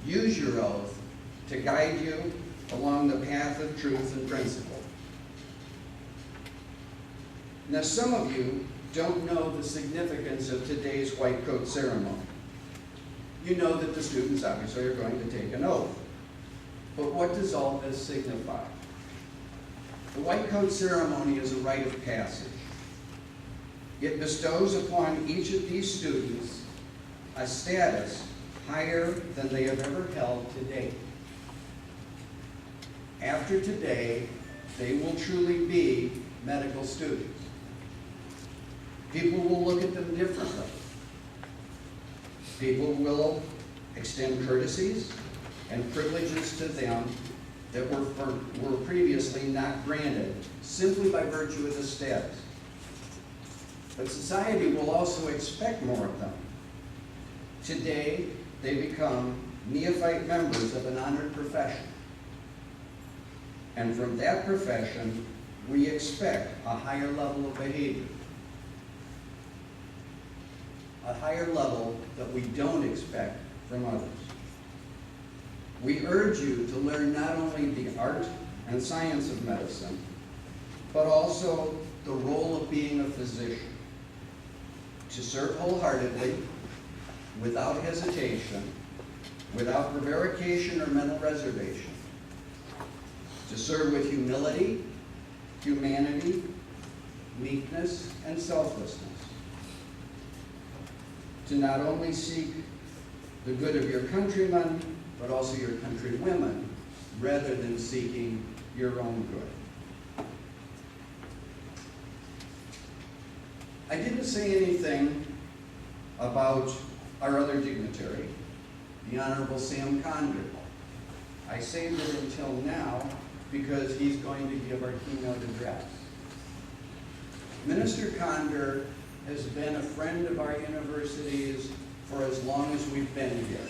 use your oath to guide you along the path of truth and principle. Now, some of you don't know the significance of today's white coat ceremony. You know that the students obviously are going to take an oath. But what does all this signify? The white coat ceremony is a rite of passage. It bestows upon each of these students a status higher than they have ever held to date. After today, they will truly be medical students. People will look at them differently. People will extend courtesies and privileges to them that were previously not granted simply by virtue of the status. But society will also expect more of them. Today, they become neophyte members of an honored profession. And from that profession, we expect a higher level of behavior. A higher level that we don't expect from others. We urge you to learn not only the art and science of medicine, but also the role of being a physician. To serve wholeheartedly, without hesitation, without prevarication or mental reservation. To serve with humility, humanity, meekness, and selflessness. To not only seek the good of your countrymen, but also your countrywomen, rather than seeking your own good. I didn't say anything about our other dignitary, the Honorable Sam Condor. I saved it until now because he's going to give our keynote address. Minister Condor has been a friend of our universities for as long as we've been here.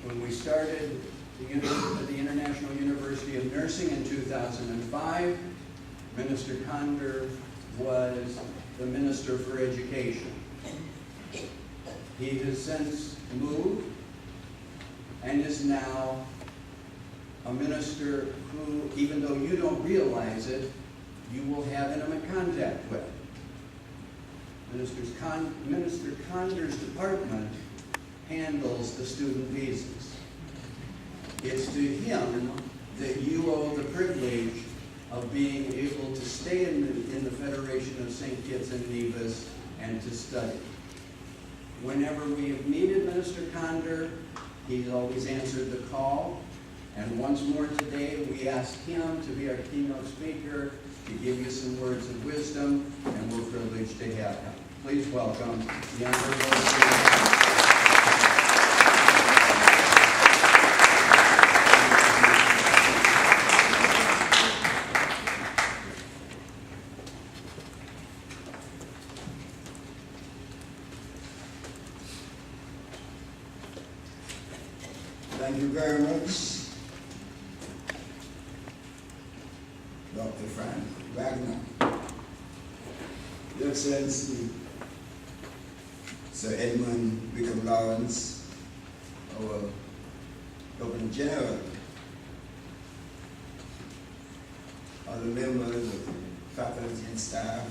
When we started the International University of Nursing in 2005, Minister Condor was the Minister for Education. He has since moved and is now a minister who, even though you don't realize it, you will have intimate contact with. Minister Condor's department handles the student visas. It's to him that you owe the privilege of being able to stay in the Federation of St. Kitts and Nevis and to study. Whenever we have needed Minister Condor, he's always answered the call. And once more today, we ask him to be our keynote speaker, to give you some words of wisdom, and we're privileged to have him. Please welcome the Honorable Thank you very much, Dr. Frank Wagner. Your Excellency, Sir Edmund Wickham Lawrence, our Governor General, other members of the faculty and staff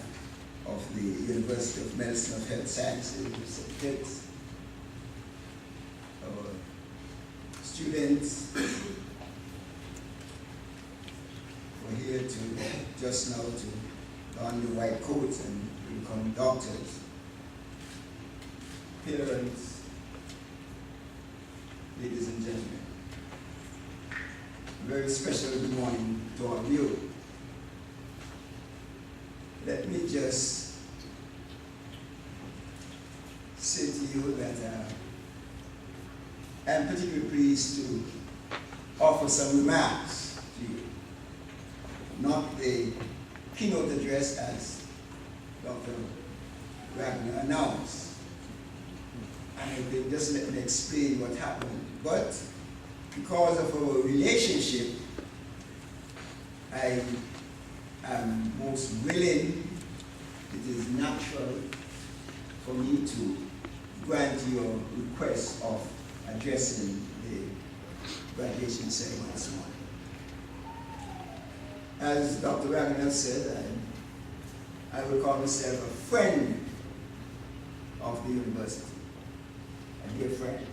of the University of Medicine and Health Sciences, St. Kitts, our students were here to just now to don the white coats and become doctors. Parents, ladies and gentlemen, a very special good morning to all of you. Let me just say to you that I'm particularly pleased to offer some remarks to you. Not the keynote address as Dr. Wagner announced. And they just let me explain what happened. But because of our relationship, I am most willing, it is natural for me to grant your request of addressing the graduation ceremony this morning. As Dr. Wagner said, I will call myself a friend of the university, a dear friend.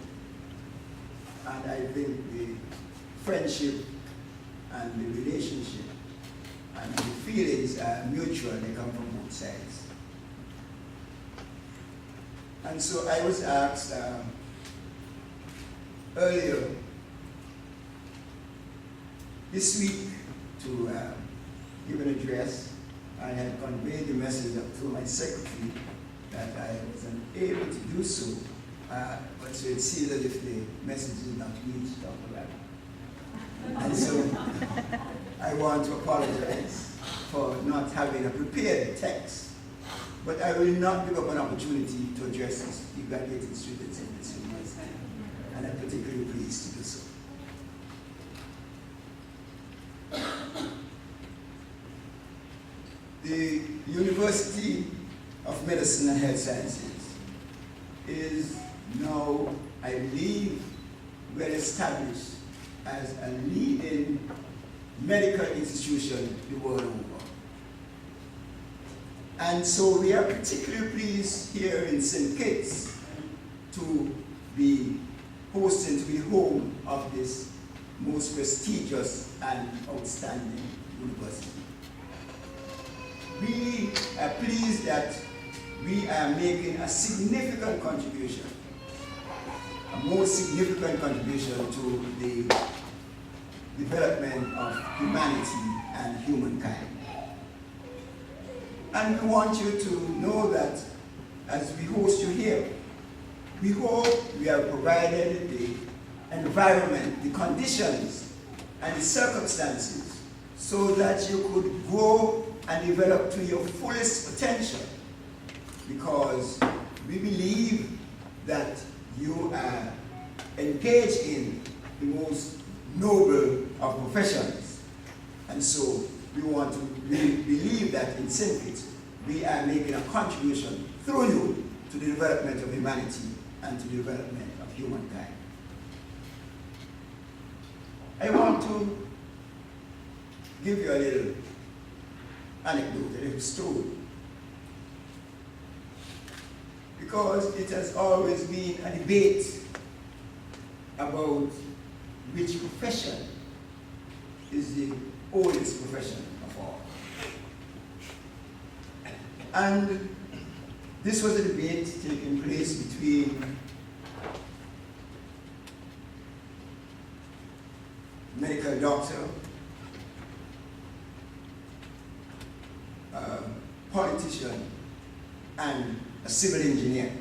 And I think the friendship and the relationship and the feelings are mutual, they come from both sides. And so I was asked earlier this week to give an address. I had conveyed the message up to my secretary that I was unable to do so, but so it seems as if the message did not reach Dr. Wagner. And so I want to apologize for not having a prepared text, but I will not give up an opportunity to address the graduating students in this university, and I'm particularly pleased to do so. The University of Medicine and Health Sciences is now, I believe, well established as a leading medical institution the world over. And so we are particularly pleased here in St. Kitts to be hosting, to be home of this most prestigious and outstanding university. We are pleased that we are making a significant contribution, a more significant contribution to the development of humanity and humankind. And we want you to know that as we host you here, we hope we have provided the environment, the conditions, and the circumstances so that you could grow and develop to your fullest potential, because we believe that you are engaged in the most noble of professions. And so we want to believe that in St. Kitts we are making a contribution through you to the development of humanity and to the development of humankind. I want to give you a little anecdote, a little story, because it has always been a debate about which profession is the oldest profession of all. And this was a debate taking place between a medical doctor, a politician, and a civil engineer.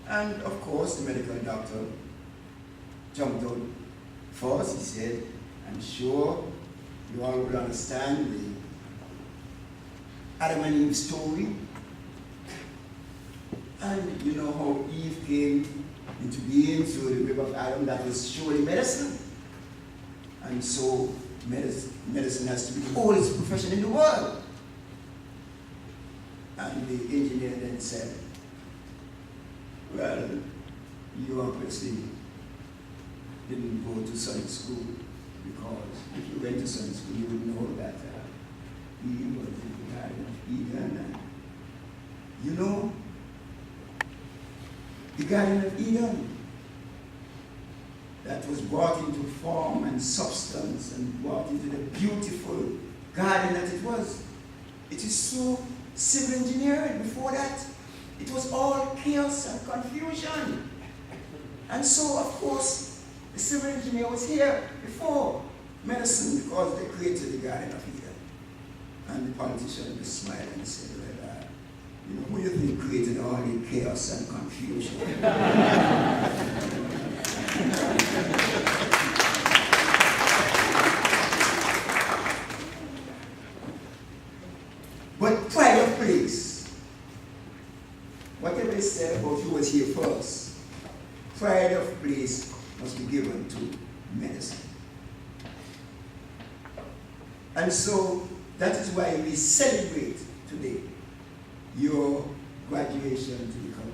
And of course, the medical doctor jumped out first. He said, "I'm sure you all will understand the Adam and Eve story. And you know how Eve came into being through the rib of Adam. That was surely medicine. And so medicine has to be the oldest profession in the world." And the engineer then said, "Well, you obviously didn't go to Sunday school, because if you went to Sunday school, you would know that Eve was in the Garden of Eden. And you know, the Garden of Eden that was brought into form and substance and brought into the beautiful garden that it was. It is so civil engineering. Before that, it was all chaos and confusion. And so, of course, the civil engineer was here before medicine, because they created the Garden of Eden." And the politician just smiled and said, "Well, you know, who do you think created all the chaos and confusion?" But pride of place, whatever is said about who was here first, pride of place must be given to medicine. And so that is why we celebrate today your graduation to become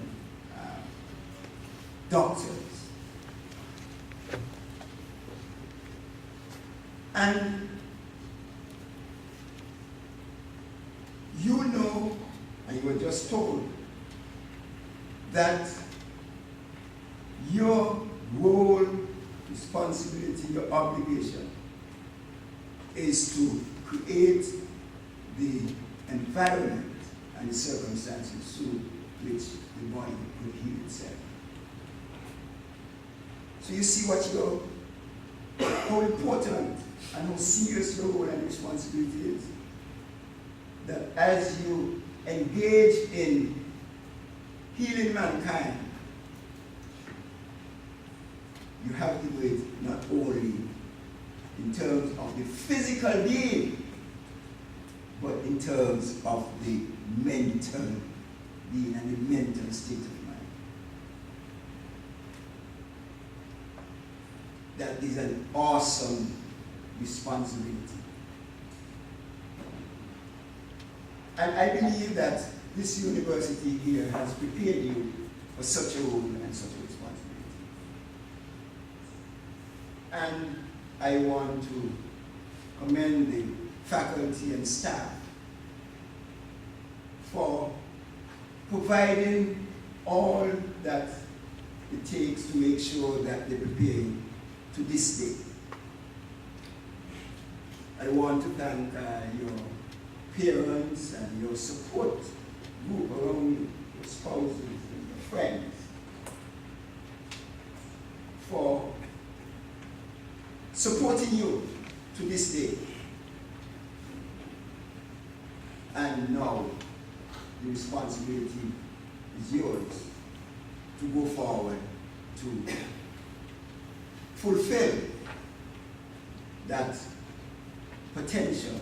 doctors. And you know, and you were just told, that your role, responsibility, your obligation is to create the environment and the circumstances through which the body could heal itself. So you see how important and how serious your role and responsibility is. That as you engage in healing mankind, you have to do it not only in terms of the physical being, but in terms of the mental being and the mental state of mind. That is an awesome responsibility. And I believe that this university here has prepared you for such a role and such a responsibility. And I want to commend the faculty and staff for providing all that it takes to make sure that they prepare you to this day. I want to thank your parents and your support group around you, your spouses and your friends, for supporting you to this day. And now the responsibility is yours to go forward to fulfill that potential,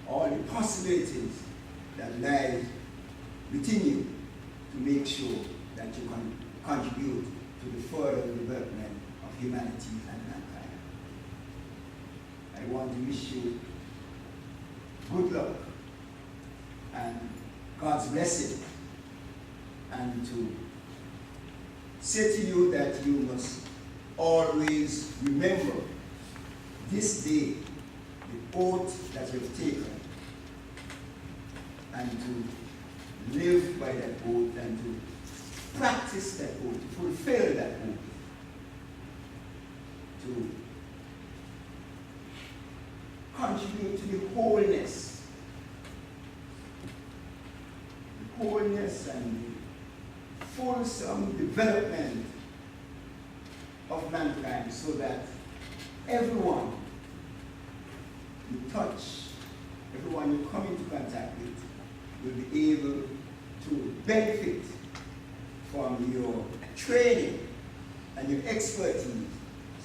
all the possibilities that lie within you, to make sure that you can contribute to the further development of humanity and mankind. I want to wish you good luck and God's blessing, and to say to you that you must always remember this day, the oath that you've taken, and to live by that oath and to practice that oath, to fulfill that oath, to contribute to the wholeness and the fulsome development of mankind, so that everyone you touch, everyone you come into contact with, will be able to benefit from your training and your expertise,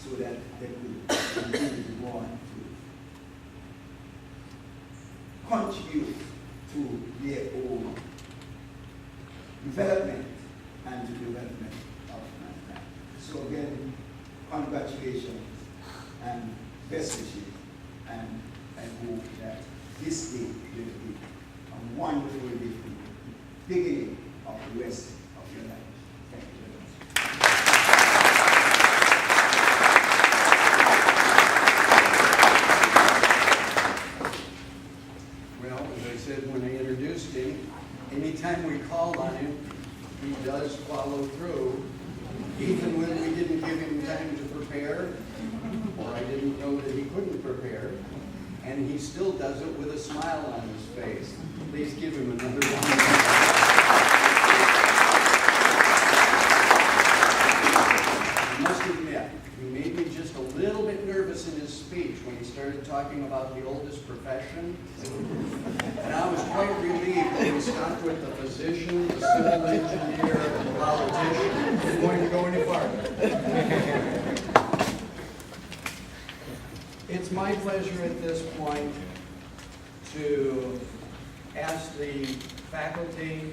so that they will continue to go on to contribute to their own development and to development of mankind. So again, congratulations and best wishes, and I hope that this day will be a wonderful day for you, beginning of the rest of your life. Thank you very much. Well, as I said when I introduced him, anytime we call on him, he does follow through, even when we didn't give him time to prepare, or I didn't know that he couldn't prepare, and he still does it with a smile on his face. Please give him another round. I must admit, he made me just a little bit nervous in his speech when he started talking about the oldest profession. And I was quite relieved when he stopped with the physician, the civil engineer, and the politician. He didn't want to go any farther. It's my pleasure at this point to ask the faculty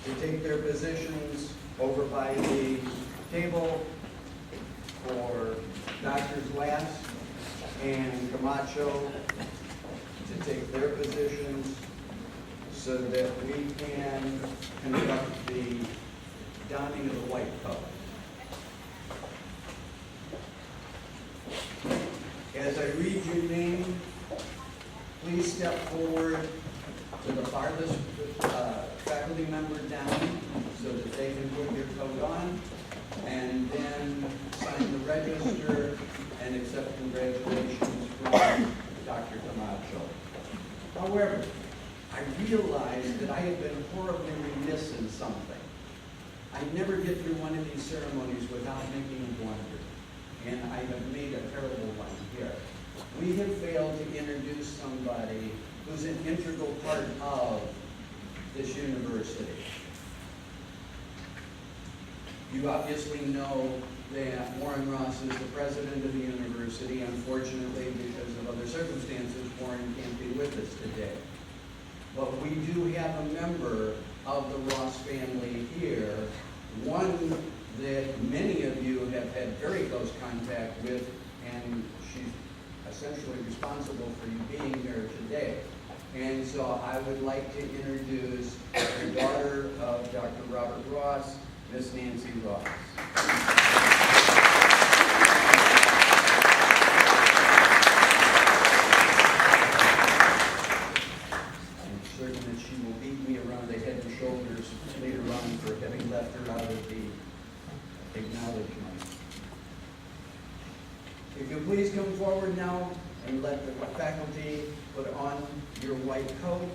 to take their positions over by the table for Drs. Lass and Camacho to take their positions, so that we can conduct the donning of the white coat. As I read your name, please step forward to the farthest faculty member down so that they can put your coat on, and then sign the register and accept congratulations from Dr. Camacho. However, I realized that I had been horribly remiss in something. I never get through one of these ceremonies without making a blunder, and I have made a terrible one here. We have failed to introduce somebody who's an integral part of this university. You obviously know that Warren Ross is the president of the university. Unfortunately, because of other circumstances, Warren can't be with us today. But we do have a member of the Ross family here, one that many of you have had very close contact with, and she's essentially responsible for you being here today. And so I would like to introduce the daughter of Dr. Robert Ross, Miss Nancy Ross. I'm certain that she will beat me around the head and shoulders later on for having left her out of the acknowledgement. If you please come forward now and let the faculty put on your white coat.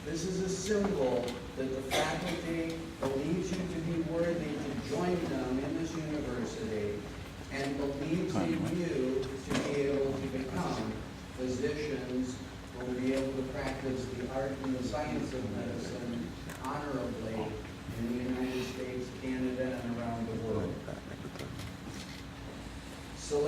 This is a symbol that the faculty believes you to be worthy to join them in this university and believes in you to be able to become physicians who will be able to practice the art and the science of medicine honorably in the United States, Canada, and around the world. So